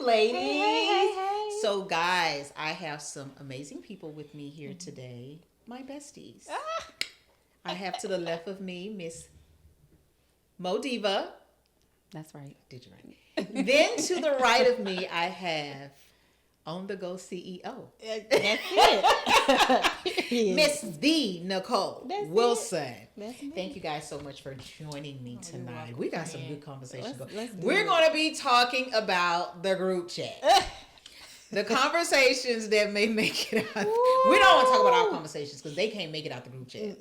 ladies. Hey. So, guys, I have some amazing people with me here today. My besties. I have to the left of me Miss Modiva. That's right. Did you right? Then to the right of me, I have On the Go CEO. That's it. Miss The Nicole That's Wilson. That's me. Thank you guys so much for joining me you're tonight. welcome, We got some friend. good conversation going. Let's do We're it. going to be talking about the group chat. The conversations that may make it out. We don't want to talk about our conversations because they can't make it out the group chat.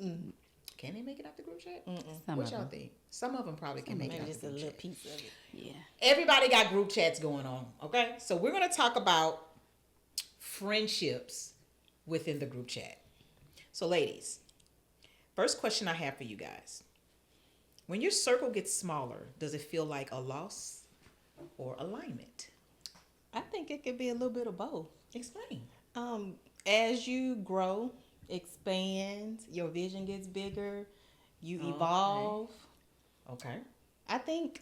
Can they make it out the group chat? Some What of y'all them. think? Some of them probably can make it Maybe out just the a group little chat. piece of it. Yeah. Everybody got group chats going on, okay? So we're going to talk about friendships within the group chat. So ladies, first question I have for you guys. When your circle gets smaller, does it feel like a loss or alignment? I think it could be a little bit of both. Explain. As you grow, expand, your vision gets bigger, you Okay. evolve. Okay. I think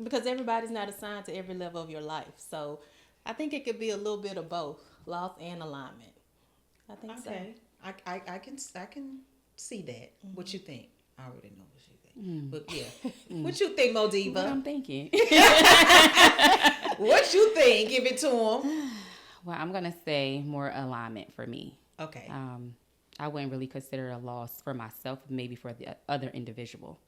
because everybody's not assigned to every level of your life, so I think it could be a little bit of both, loss and alignment. I think Okay. I can see that. What you think? I already know what you think. But yeah. What you think, Modiva? What I'm thinking. What you think? Give it to him. Well, I'm gonna say more alignment for me. Okay. I wouldn't really consider a loss for myself, maybe for the other individual.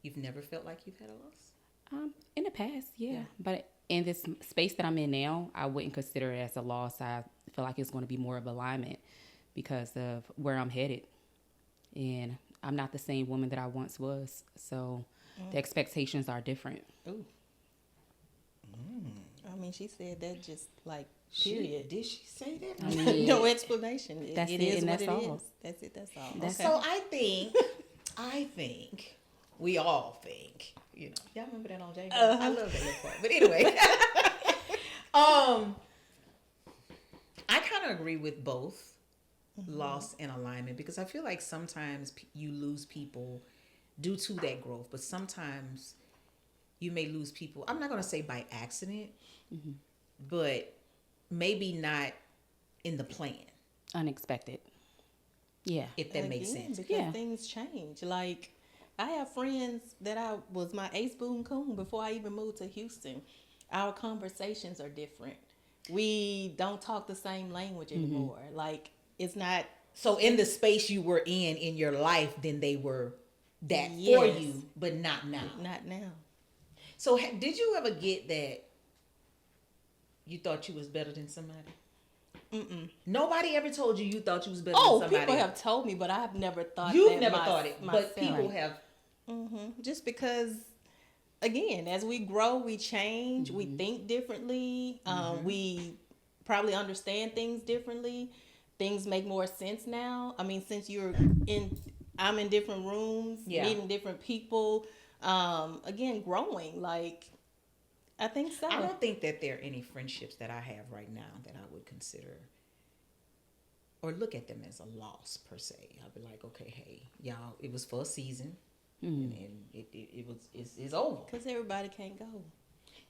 You've never felt like you've had a loss? In the past, yeah. But in this space that I'm in now, I wouldn't consider it as a loss. I feel like it's going to be more of alignment because of where I'm headed. And I'm not the same woman that I once was. So the expectations are different. Ooh. I mean, she said that just like period. Did she say that? I mean, No explanation. That's it it, is and what that's it all. is. That's it. That's all. That's okay. So I think, we all think, y'all remember that on J? I love that little part. But anyway, I kind of agree with both loss and alignment because I feel like sometimes you lose people due to that growth, but sometimes you may lose people. I'm not going to say by accident, but maybe not in the plan. Unexpected. Yeah. If that makes Again, sense. because Yeah. things change. Like I have friends that I was my ace boon coon before I even moved to Houston. Our conversations are different. We don't talk the same language anymore. Like it's not. So in the space you were in your life, then they were that for Yes. you, but not now. Not now. So did you ever get that you thought you was better than somebody? Nobody ever told you thought you was better Oh, than somebody. people have told me, but I've never thought You've that never thought it, myself. but people have. Just because, again, as we grow, we change, we think differently, we probably understand things differently. Things make more sense now. I mean, since I'm in different rooms, meeting different people. Again, growing. Like, I think so. I don't think that there are any friendships that I have right now that I would consider or look at them as a loss per se. I'd be like, okay, hey, y'all, it was for a season, and it's over. Because everybody can't go.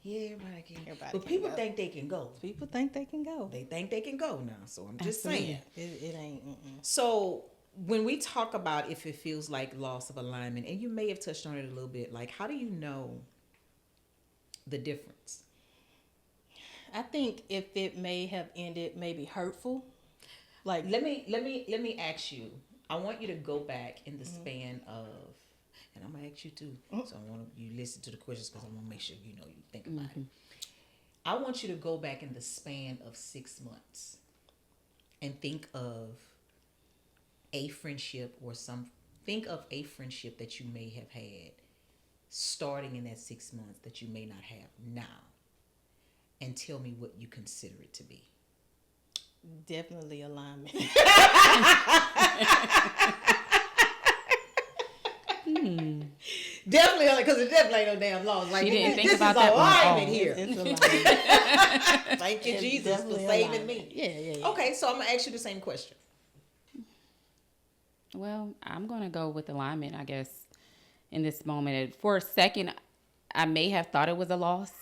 Yeah, everybody can. Everybody But can people go. think they can go. People think they can go. They think they can go now. So I'm just Absolutely. saying. It ain't. So when we talk about if it feels like loss of alignment, and you may have touched on it a little bit, like how do you know the difference? I think if it may have ended maybe hurtful, like Let me ask you. I want you to go back in the span of, and I'm gonna ask you too. So I want you listen to the questions because I want to make sure you think about it. I want you to go back in the span of 6 months and think of a friendship think of a friendship that you may have had starting in that 6 months that you may not have now, and tell me what you consider it to be. definitely alignment. Definitely, because it definitely ain't no damn loss. Like She didn't think this about is that one. alignment Oh. here. It's alignment. Thank you, It's Jesus, for definitely saving alignment. me. Yeah. Okay, so I'm gonna ask you the same question. Well, I'm going to go with alignment, I guess, in this moment. For a second, I may have thought it was a loss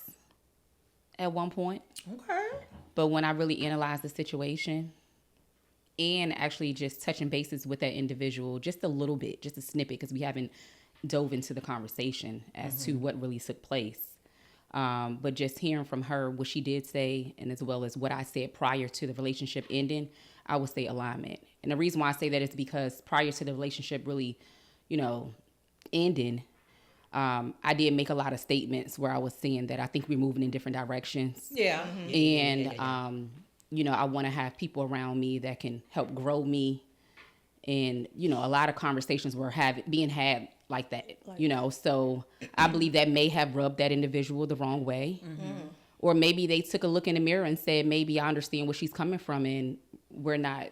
at one point. Okay. But when I really analyzed the situation and actually just touching bases with that individual just a little bit, just a snippet, because we haven't dove into the conversation as to what really took place. But just hearing from her what she did say, and as well as what I said prior to the relationship ending, I would say alignment. And the reason why I say that is because prior to the relationship really, ending, I did make a lot of statements where I was saying that I think we're moving in different directions. Yeah. And, I want to have people around me that can help grow me. And, a lot of conversations were being had like that, So I believe that may have rubbed that individual the wrong way. Or maybe they took a look in the mirror and said, maybe I understand where she's coming from and we're not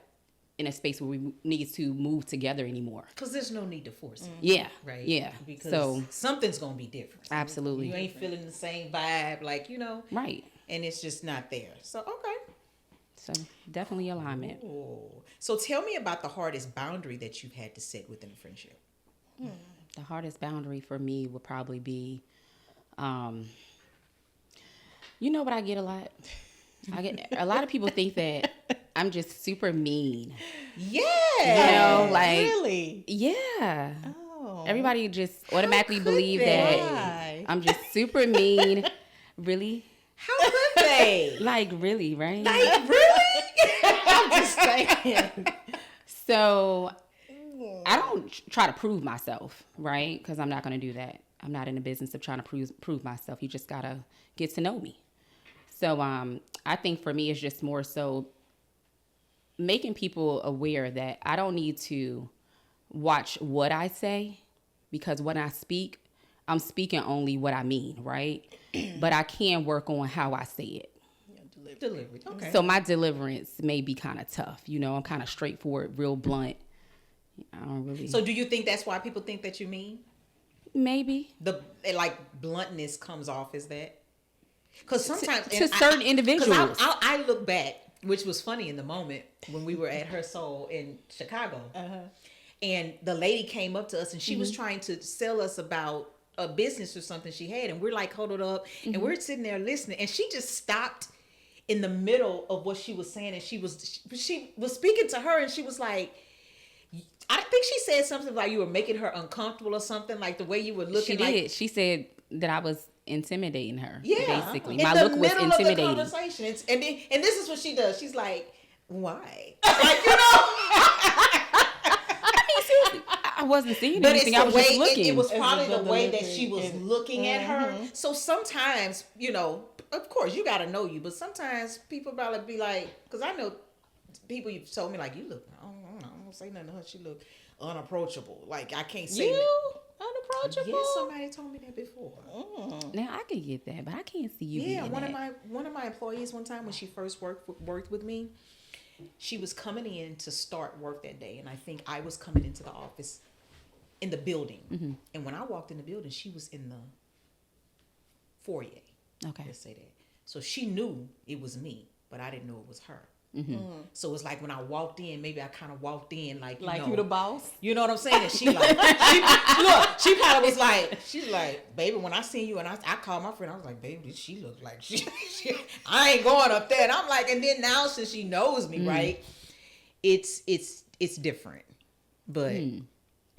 in a space where we need to move together anymore. Because there's no need to force it. Yeah. Right? Yeah. Because something's going to be different. Absolutely. You ain't feeling the same vibe, Right. And it's just not there. So, okay. So definitely alignment. Oh. So tell me about the hardest boundary that you've had to set within a friendship. The hardest boundary for me would probably be, what I get a lot? I get a lot of people think that I'm just super mean. Yeah. Really? Yeah. Oh. Everybody just automatically believe they? that I'm just super mean. Really? How could they? Like, really, right? Like, really? I'm just saying. So I don't try to prove myself, right? Because I'm not going to do that. I'm not in the business of trying to prove myself. You just got to get to know me. So I think for me, it's just more so making people aware that I don't need to watch what I say, because when I speak, I'm speaking only what I mean, right? But I can work on how I say it. Delivery. Okay. So my deliverance may be kind of tough. I'm kind of straightforward, real blunt. I don't really. So do you think that's why people think that you mean? Maybe. The bluntness comes off as that? Because sometimes to certain individuals. I look back, which was funny in the moment when we were at Her Soul in Chicago, and the lady came up to us and she was trying to sell us about a business or something she had, and we're like huddled up, and we're sitting there listening, and she just stopped in the middle of what she was saying, and she was speaking to her, and she was like, I think she said something like you were making her uncomfortable or something, like the way you were looking. She did. She said that I was intimidating her. Yeah, basically, my look was intimidating. Of the conversation, and this is what she does. She's like, "Why?" I wasn't seeing but anything. It's the I was way, just looking. It was probably the way that she was looking at her. So sometimes, of course, you got to know you, but sometimes people probably be like, because I know people you've told me like, you look, I don't say nothing to her. She look unapproachable. Like I can't say unapproachable. Yes, somebody told me that before. Now I can get that, but I can't see you. Yeah, being one of my employees one time when she first worked with me, she was coming in to start work that day, and I think I was coming into the office in the building, and when I walked in the building, she was in the foyer. Okay, let's say that. So she knew it was me, but I didn't know it was her. So it's like when I walked in, maybe I kind of walked in like you the boss. You know what I'm saying? And she like, she probably was like, she's like, baby, when I seen you, and I called my friend, I was like, baby, she look like she I ain't going up there. And I'm like, and then now since she knows me, right, it's different. But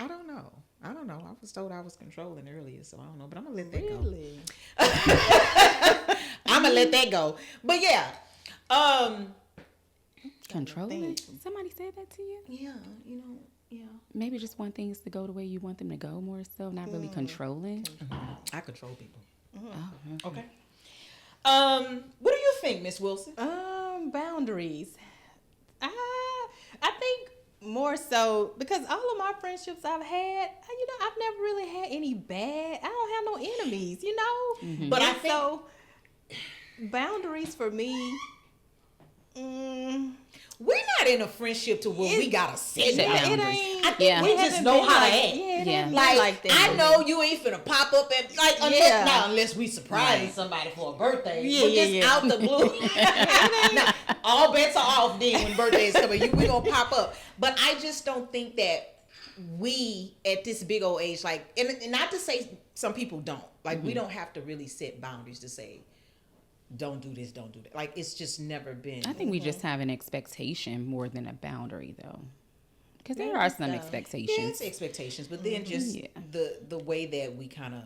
I don't know. I was told I was controlling earlier, so I don't know. But I'm gonna let that go. Really? I'm gonna let that go. But yeah. Controlling? Somebody said that to you? Yeah, yeah. Maybe just want things to go the way you want them to go more so, not really controlling. I control people. Oh, okay. What do you think, Miss Wilson? Boundaries. I think more so because all of my friendships I've had, I've never really had any bad. I don't have no enemies, But I think so. Boundaries for me. We're not in a friendship to where we gotta set boundaries. I think we just know how to act. Yeah. Like that. I know you ain't finna pop up and unless we surprise somebody for a birthday. Out the blue. Now, all bets are off then when birthdays come. We gonna pop up. But I just don't think that we at this big old age, and not to say some people don't. Like we don't have to really set boundaries to say, don't do this, don't do that. Like, it's just never been. I think we just have an expectation more than a boundary, though. Because there Maybe are some so. expectations. Yeah, it's expectations, but then just the way that we kind of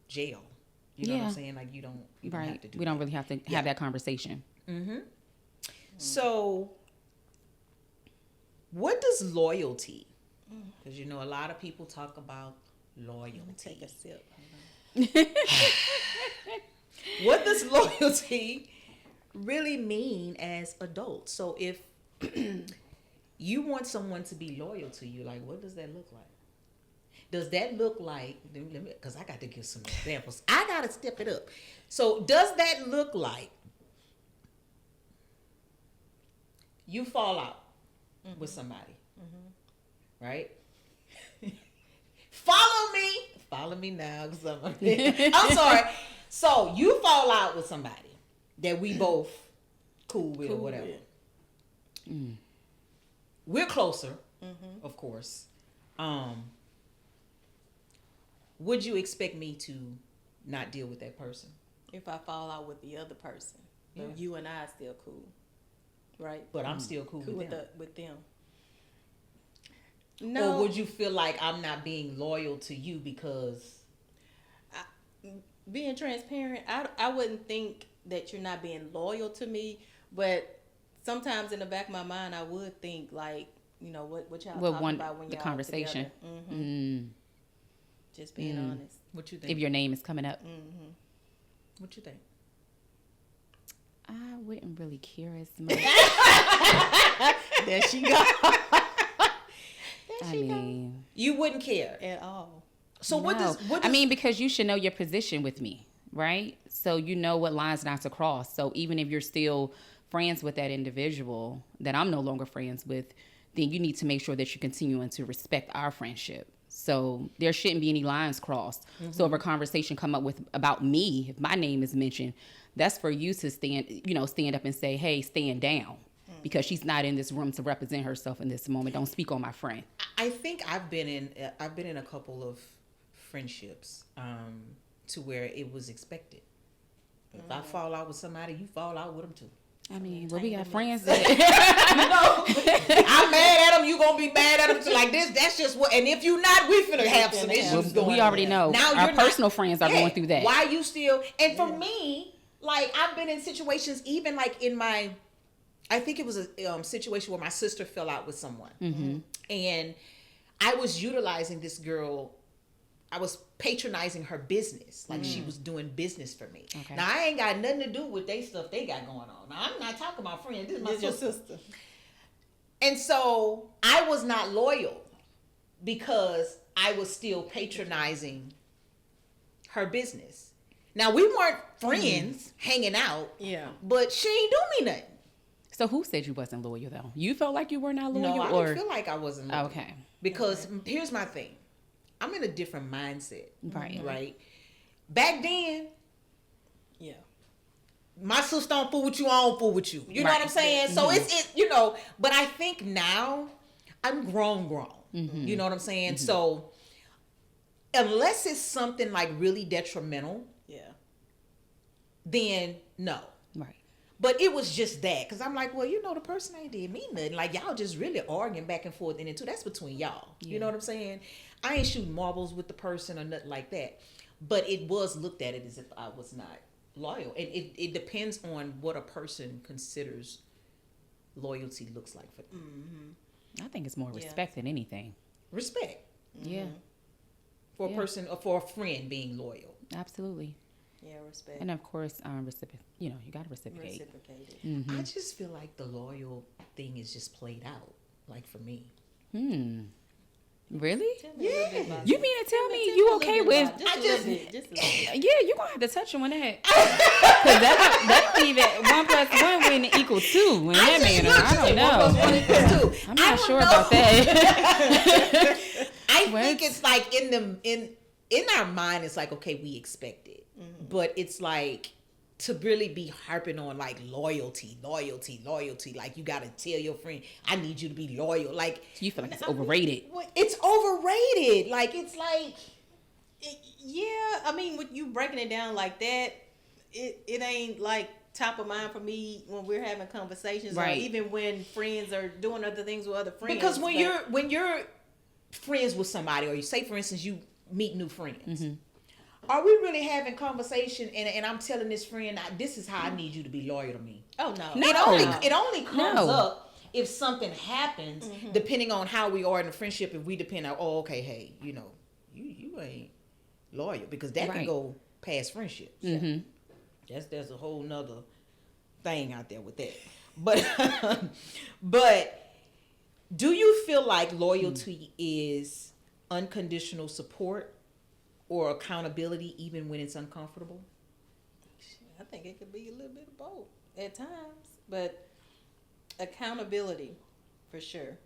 jail. You know what I'm saying? Like, you don't even have to do We don't really have to have that conversation. So, what does loyalty? Because you know, a lot of people talk about loyalty. Take a sip. What does loyalty really mean as adults? So, if you want someone to be loyal to you, like, what does that look like? Does that look like, because I got to give some examples. I got to step it up. So, does that look like you fall out with somebody, right? Follow me now. 'Cause I'm sorry. So, you fall out with somebody that we both cool with or whatever. We're closer, of course. Would you expect me to not deal with that person? If I fall out with the other person, but you and I are still cool, right? But I'm still cool with them. With them. No. Or would you feel like I'm not being loyal to you because... Being transparent, I wouldn't think that you're not being loyal to me, but sometimes in the back of my mind, I would think like, you know, what y'all talking about when y'all the conversation. Just being honest. What you think? If your name is coming up. What you think? I wouldn't really care as much. There she go. I mean, you wouldn't care at all. So no. what does I mean, because you should know your position with me, right? So you know what lines not to cross. So even if you're still friends with that individual that I'm no longer friends with, then you need to make sure that you're continuing to respect our friendship. So there shouldn't be any lines crossed. So if a conversation come up with about me, if my name is mentioned, that's for you to stand up and say, hey, stand down. Because she's not in this room to represent herself in this moment. Don't speak on my friend. I think I've been in a couple of friendships to where it was expected. If I fall out with somebody, you fall out with them too. I mean, well, we got friends that I'm mad at them. You gonna be mad at them too. Like this. That's just what. And if you not, we finna have some issues going. We already know. Now our personal friends are going through that. Why you still? And for me, like I've been in situations, even like in my. I think it was a situation where my sister fell out with someone. And I was utilizing this girl. I was patronizing her business. Like she was doing business for me. Okay. Now, I ain't got nothing to do with they stuff they got going on. Now, I'm not talking about friends. This is my sister. And so I was not loyal because I was still patronizing her business. Now, we weren't friends hanging out. Yeah. But she ain't do me nothing. So who said you wasn't loyal though? You felt like you were not loyal? No, I didn't feel like I wasn't loyal. Okay. Because here's my thing. I'm in a different mindset. Right. Right. Back then, my sister don't fool with you, I don't fool with you. You know what I'm saying? So it's but I think now I'm grown. You know what I'm saying? So unless it's something like really detrimental, then no. Right. But it was just that. Because I'm like, well, the person ain't did me nothing. Like, y'all just really arguing back and forth. And then, too, that's between y'all. Yeah. You know what I'm saying? I ain't shooting marbles with the person or nothing like that. But it was looked at it as if I was not loyal. And it depends on what a person considers loyalty looks like for them. I think it's more respect than anything. Respect. Yeah. For a person or for a friend being loyal. Absolutely. Yeah, respect. And of course, you got to reciprocate. I just feel like the loyal thing is just played out, like for me. Really? Yeah. You mean to tell me you okay with? Just a little bit. Yeah, you're gonna have to touch on that. Because that mean that 1 + 1 wouldn't equal 2. In that manner, I don't know. 1 + 1 = 2. I'm not sure about that. I think it's like in our mind, it's like, okay, we expect it. But it's like to really be harping on like loyalty. Like you got to tell your friend, I need you to be loyal. Like you feel like it's overrated. It's overrated. Like it's like, I mean, with you breaking it down like that, it ain't like top of mind for me when we're having conversations, right. or even when friends are doing other things with other friends. Because when you're friends with somebody, or you say, for instance, you meet new friends, are we really having conversation? And I'm telling this friend, this is how I need you to be loyal to me. Oh no, It only comes up if something happens, depending on how we are in a friendship. If we depend on, hey, you ain't loyal, because that can go past friendships. There's a whole nother thing out there with that. But do you feel like loyalty is unconditional support or accountability even when it's uncomfortable? I think it could be a little bit of both at times, but accountability for sure.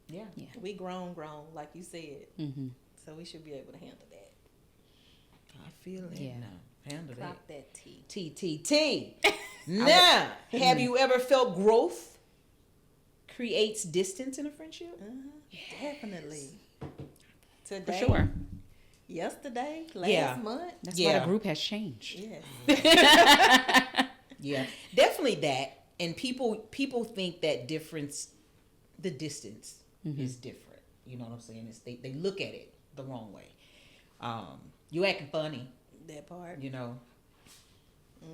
Yeah. We grown like you said, so we should be able to handle that. I feel it. Yeah. Handle Clock that. that T. T. Now, have you ever felt growth creates distance in a friendship? Definitely. Today, For sure. Yesterday, last month. That's why the group has changed. Yes. Yeah, definitely that. And people think that the distance is different. You know what I'm saying? They look at it the wrong way. You acting funny. That part. You know.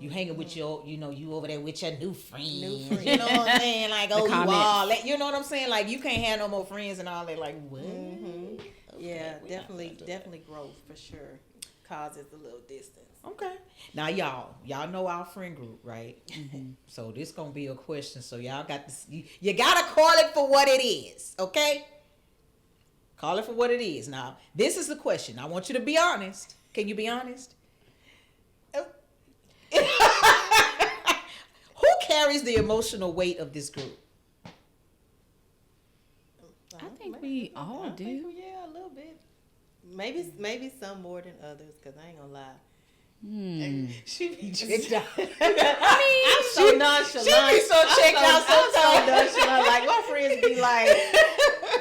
You hanging with you over there with your new friend. You friend. know what I'm saying? Like, you comments. you know what I'm saying? Like, you can't have no more friends and all that. Like, what? Yeah, definitely growth for sure causes a little distance. Okay. Now, y'all know our friend group, right? So this gonna be a question. So y'all got this. You gotta call it for what it is, okay? Call it for what it is. Now, this is the question. I want you to be honest. Can you be honest? Who carries the emotional weight of this group? I think we all do. Yeah, a little bit. Maybe some more than others, because I ain't gonna lie. She be checked out. I'm so nonchalant. She be so checked out I'm so sometimes. nonchalant. Like, my friends be like,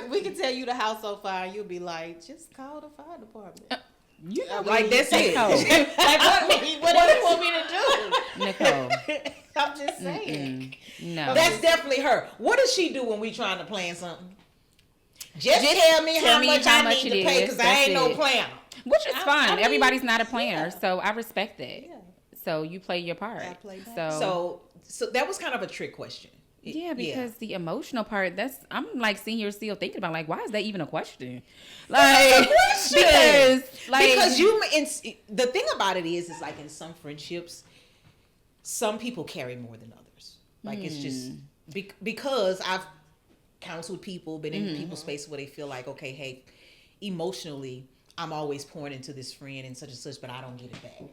we can tell you the house on fire, and you'll be like, just call the fire department. You know, Right, that's it. Like, what do you want me to do? Nicole. I'm just saying. No. That's definitely her. What does she do when we trying to plan something? Just tell me how much I need to pay, because I ain't no planner. Which is fine. I mean, everybody's not a planner, yeah. so I respect that. Yeah. So you play your part. I play back. So that was kind of a trick question. yeah, because the emotional part, I'm like sitting here still thinking about, like, why is that even a question? Like, because the thing about it is like in some friendships, some people carry more than others. Like it's just because I've counseled people, been in people's space where they feel like, okay, hey, emotionally, I'm always pouring into this friend and such, but I don't get it back.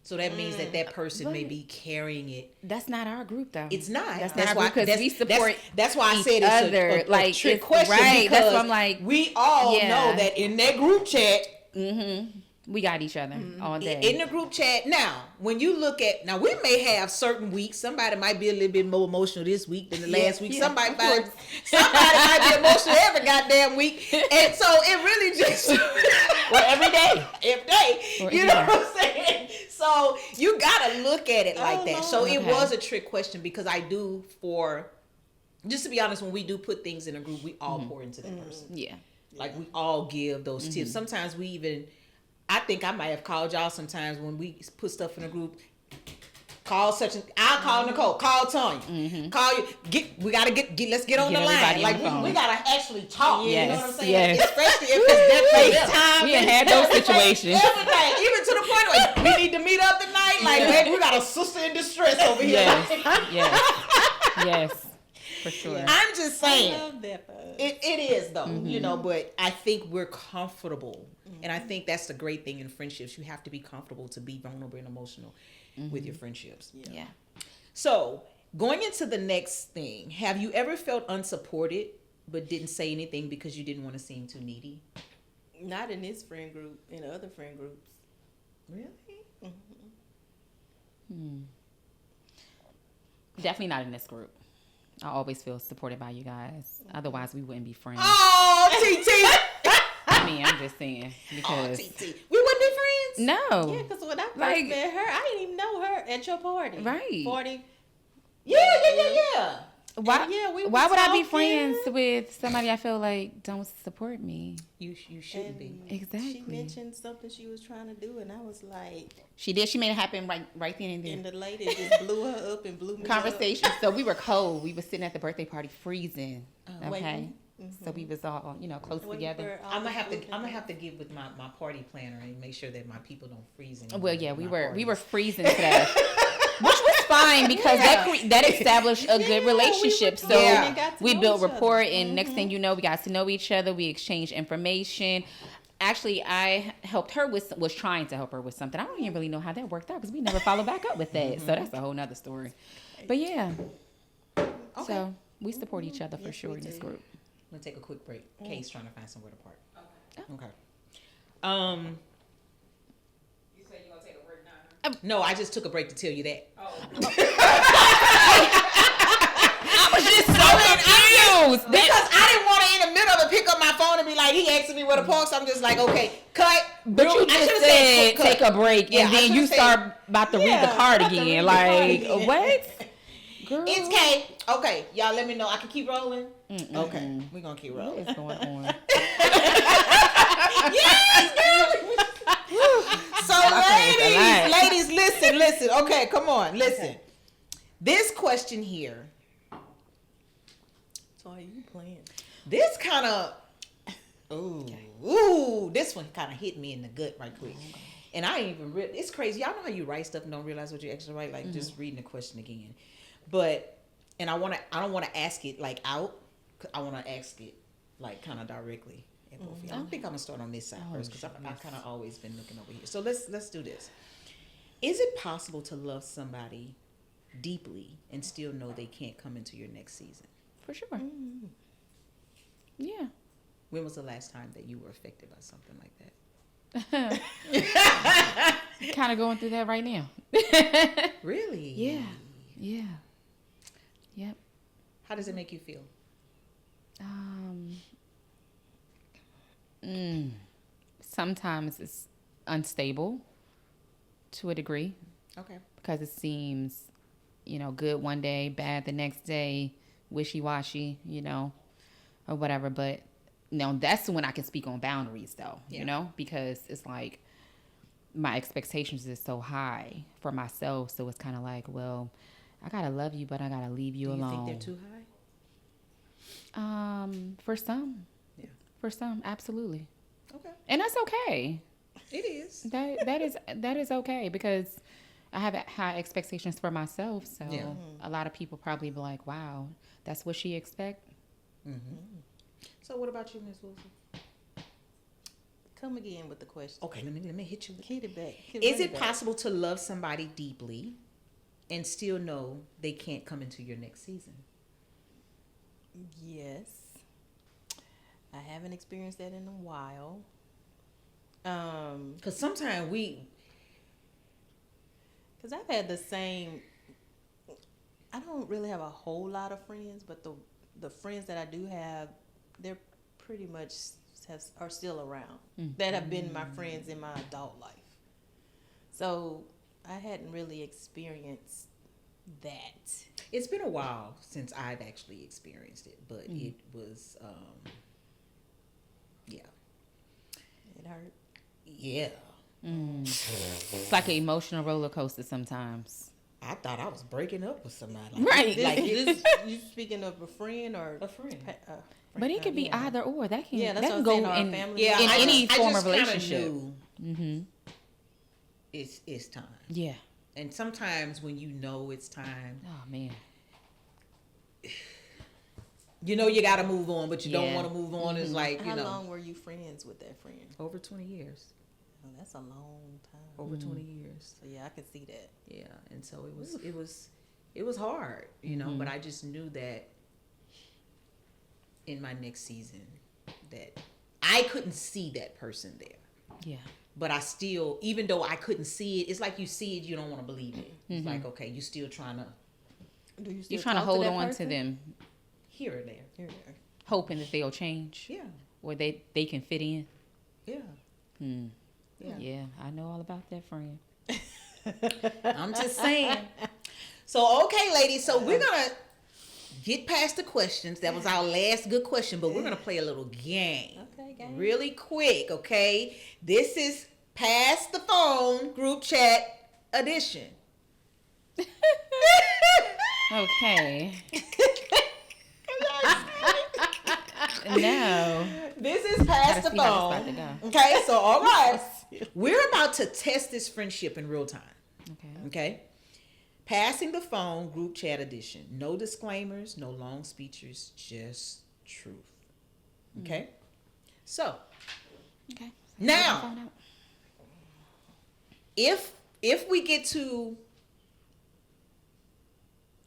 So that means that person may be carrying it. That's not our group, though. It's not. That's why, because we support that's why I said it's it's a trick question. Right. Because that's why I'm like, we all know that in that group chat, we got each other all day. In the group chat. Now, when you look at, we may have certain weeks. Somebody might be a little bit more emotional this week than the last week. Somebody might be emotional every goddamn week. And so it really just, well, every day. You know what I'm saying? So you got to look at it like that. So it was a trick question, because I do, just to be honest, when we do put things in a group, we all pour into that person. Yeah. Like we all give those tips. Sometimes we even, I think I might have called y'all sometimes when we put stuff in a group. I'll call Nicole, call Tanya, call you. Let's get on the line. Like we gotta actually talk. Yes. You know what I'm saying? Yes. Especially if it's that FaceTime. We had those situations. Everything, even to the point where we need to meet up tonight. Like, baby, we got a sister in distress over here. Yes, for sure. I'm just saying. I love that. It is though, you know, but I think we're comfortable. And I think that's the great thing in friendships. You have to be comfortable to be vulnerable and emotional with your friendships. Yeah. So going into the next thing, have you ever felt unsupported but didn't say anything because you didn't want to seem too needy? Not in this friend group, in other friend groups. Really? Definitely not in this group. I always feel supported by you guys. Otherwise, we wouldn't be friends. Oh, TT! I mean, I'm just saying, because TT. We wouldn't be friends? no. Yeah, because when I first met her, I didn't even know her. at your party. Right. 40. Yeah. Why? Yeah, we why was would I be talking. friends with somebody I feel like don't support me? You shouldn't be. Exactly. She mentioned something she was trying to do, and I was like, She did. She made it happen right then and there. and the lady just blew her up and blew me Conversation. So we were cold. We were sitting at the birthday party, freezing. Okay. waiting. So we was all close Up. together. I'm gonna have to get with my party planner and make sure that my people don't freeze anymore. Well, yeah, we were freezing to death, which was fine because that established a good relationship. We built know each rapport, other. and next thing you know, we got to know each other. We exchanged information. Actually, I was trying to help her with something. I don't even really know how that worked out because we never followed back up with that. So that's a whole nother story. But yeah, so we support each other for sure in this group. I'm gonna take a quick break. Kay's trying to find somewhere to park. Okay. You say you're gonna take a break now? No, I just took a break to tell you that. Oh. I was just so confused. Because I didn't want to in the middle of it pick up my phone and be like, he asking me where to park, so I'm just like, okay, cut. But you just said take a break, Yeah, and I then you should've start about to read the card again. Like, what? Girl. It's Kay. Okay, y'all let me know. I can keep rolling? Okay, we're going to keep rolling. What is going on? Yes, girl. So, ladies, listen. Okay, come on, listen. This question here. So are you playing? This kind of, ooh, this one kind of hit me in the gut right quick. And I ain't even, it's crazy. Y'all know how you write stuff and don't realize what you actually write? Like, just reading the question again. But, and I don't want to ask it, like, out. I want to ask it, like, kind of directly at both of y'all. I think I'm going to start on this side first, because I've kind of always been looking over here. So, let's do this. Is it possible to love somebody deeply and still know they can't come into your next season? For sure. Yeah. When was the last time that you were affected by something like that? Kind of going through that right now. Really? Yeah. Yeah. Yep. How does it make you feel? Sometimes it's unstable to a degree. Okay. Because it seems, good one day, bad the next day, wishy-washy, or whatever. But, that's when I can speak on boundaries, though, because it's like my expectations is so high for myself. So it's kind of like, well, I got to love you, but I got to leave you alone. Do you think they're too high? For some. Yeah. For some, absolutely. Okay. And that's okay. It is. That is okay, because I have high expectations for myself. So a lot of people probably be like, wow, that's what she expect. Mm-hmm. So what about you, Ms. Wilson? Come again with the question. Okay, let me hit you. Hit it back. Is it possible to love somebody deeply and still know they can't come into your next season? Yes. I haven't experienced that in a while. Because sometimes because I've had the same, I don't really have a whole lot of friends, but the friends that I do have, they're pretty much are still around, that have been my friends in my adult life. So I hadn't really experienced that. It's been a while since I've actually experienced it, but it was, yeah. It hurt. Yeah. It's like an emotional roller coaster sometimes. I thought I was breaking up with somebody. Right. You speaking of a friend or A friend. But it could be either or. That can that's that what can I'm go saying, in, our family Yeah, in any form of kinda relationship. knew it's time. Yeah. And sometimes when you know it's time, Oh man. you know you got to move on, but you don't Yeah. want to move on. It's like, How long were you friends with that friend? over 20 years. Oh, that's a long time. Over 20 years. So yeah, I can see that. Yeah, and so it was hard, but I just knew that in my next season that I couldn't see that person there. Yeah. But I still, even though I couldn't see it, it's like you see it, you don't want to believe it. It's like, okay, you still trying to Do you still You're trying to talk hold that on to person? them, here or there. Here, there. hoping that they'll change. Yeah. Or they can fit in. Yeah. Hmm. Yeah. Yeah, I know all about that friend. I'm just saying. So, okay, ladies. So we're going to get past the questions. That was our last good question, but we're going to play a little game. Okay, game. Really quick, okay? This is Pass the Phone group chat edition. Okay. No. This is Pass the Gotta see how this Phone. about to go. Okay, so all right. We're about to test this friendship in real time. Okay. Okay? Passing the Phone group chat edition. No disclaimers, no long speeches, just truth. Okay? So, Okay. now, if we get to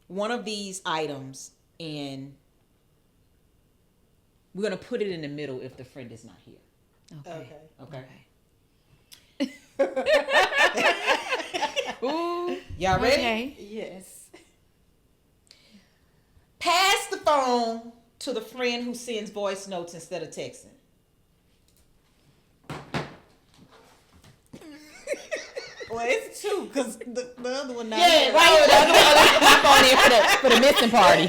one of these items and we're going to put it in the middle if the friend is not here. Okay. Ooh. Y'all ready? Okay. Yes. Pass the phone to the friend who sends voice notes instead of texting. Well, it's two because the other one not Yeah, here. right. The other one, I'm on in for the missing party.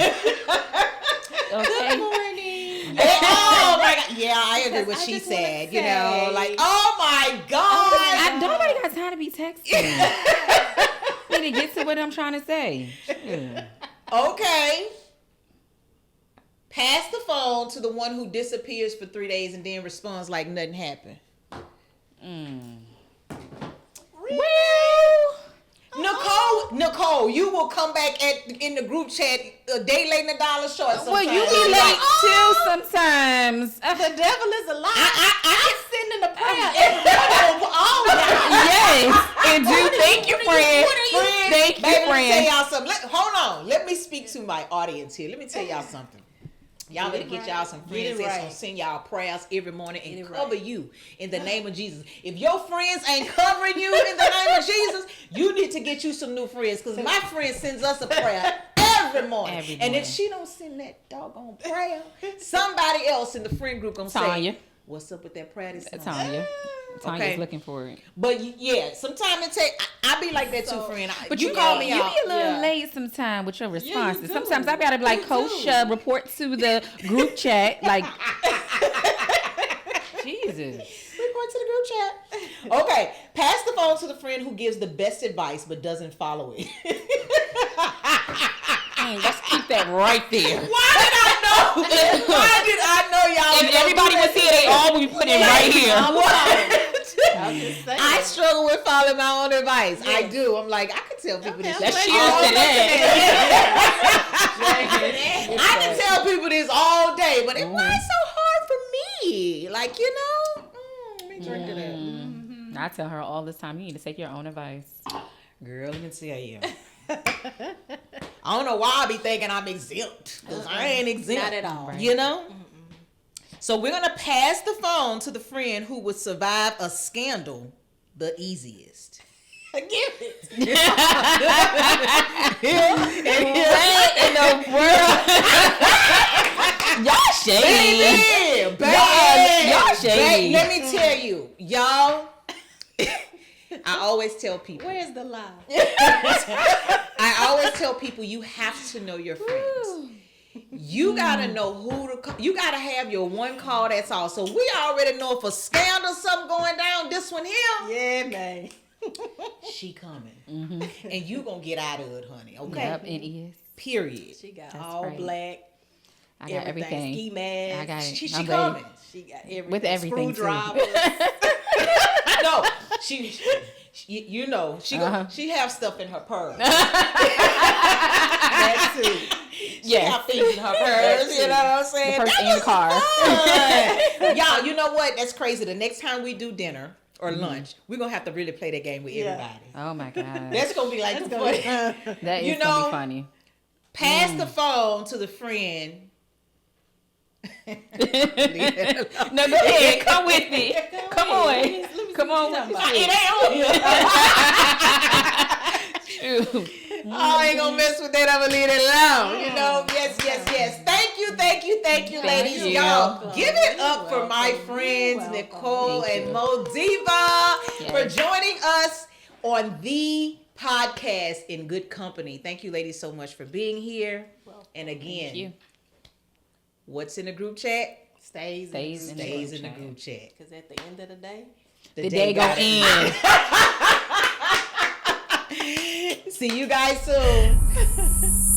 Okay. Morning. Oh my God. Yeah, I agree with what I she just wanna said. You know, say- like, oh my God. Nobody got time to be texting. We need to get to what I'm trying to say. Yeah. Okay. Pass the phone to the one who disappears for 3 days and then responds like nothing happened. Well, Nicole, you will come back in the group chat a day late and a dollar short. well, you sometimes. be Like, late too sometimes. The devil is a lie. I'm sending a prayer. Oh, Yes, and do thank you, friend. Thank you, Baby, let me tell friend. y'all something. Hold on. Let me speak to my audience here. Let me tell y'all something. Y'all better get y'all some friends that's gonna send y'all prayers every morning and cover you in the name of Jesus. If your friends ain't covering you in the name of Jesus, you need to get you some new friends, because my friend sends us a prayer every morning. Every And if morning. she don't send that doggone prayer, somebody else in the friend group gonna Tanya. say, "What's up with that prayer this morning?" Tanya's Okay. looking for it. But yeah, sometimes it take. I be like that too, friend. But you call me you out. be a little Yeah. late sometimes with your responses. do. Sometimes I gotta be like, You Coach, do. report to the group chat. Like, Jesus. Report to the group chat. Okay, pass the phone to the friend who gives the best advice but doesn't follow it. Let's keep that right there. Why did I know? Why did I know y'all? If everybody was here, they all would be putting it right here. I'm just saying. I struggle with following my own advice. I do. I'm like, I can tell people this. Okay, shit. I'm Cheers to that. I can tell people this all day, but it why so hard for me? Like, you know, let me drink to that. I tell her all this time, you need to take your own advice. Girl, let me tell you. I don't know why I be thinking I'm exempt, because I ain't exempt. Not at all. You know? So we're going to pass the phone to the friend who would survive a scandal the easiest. Give it. What in the world? Y'all shady. Y'all shady. Let me tell you, y'all, I always tell people. Where's the lie? I always tell people you have to know your friends. You gotta know who to call. You gotta have your one call, that's all. So we already know if a scandal, something going down, this one here, Yeah, man. she coming. And you gonna get out of it, honey. Okay? Yep, it is. Period. She got That's all right. black. I got everything. Ski mask. I got it. She I'm coming. ready. She got everything. With everything, too. Screwdrivers. No, she you know, she Uh-huh. she have stuff in her purse. That too. She have things in her purse, you know what I'm saying? The purse That and was car. fun. Y'all, you know what? That's crazy. The next time we do dinner or lunch, we're gonna have to really play that game with everybody. Oh my God. That's gonna be like the gonna funny. That is you gonna know, be funny. Pass the phone to the friend. No, go ahead. Come with me. Come on. Let me Come see on what with you're me. It ain't on here. Shoot. I ain't gonna mess with that. I'm gonna leave it alone. You know, yes. Thank you, ladies. you. Y'all, give it up for You're my welcome. friends You're Nicole Thank and you. Modiva for Yes. joining us on the podcast in good company. Thank you, ladies, so much for being here. And again, Thank you. what's in the group chat? Stays in the group chat. Because at the end of the day, The day gonna end. See you guys soon.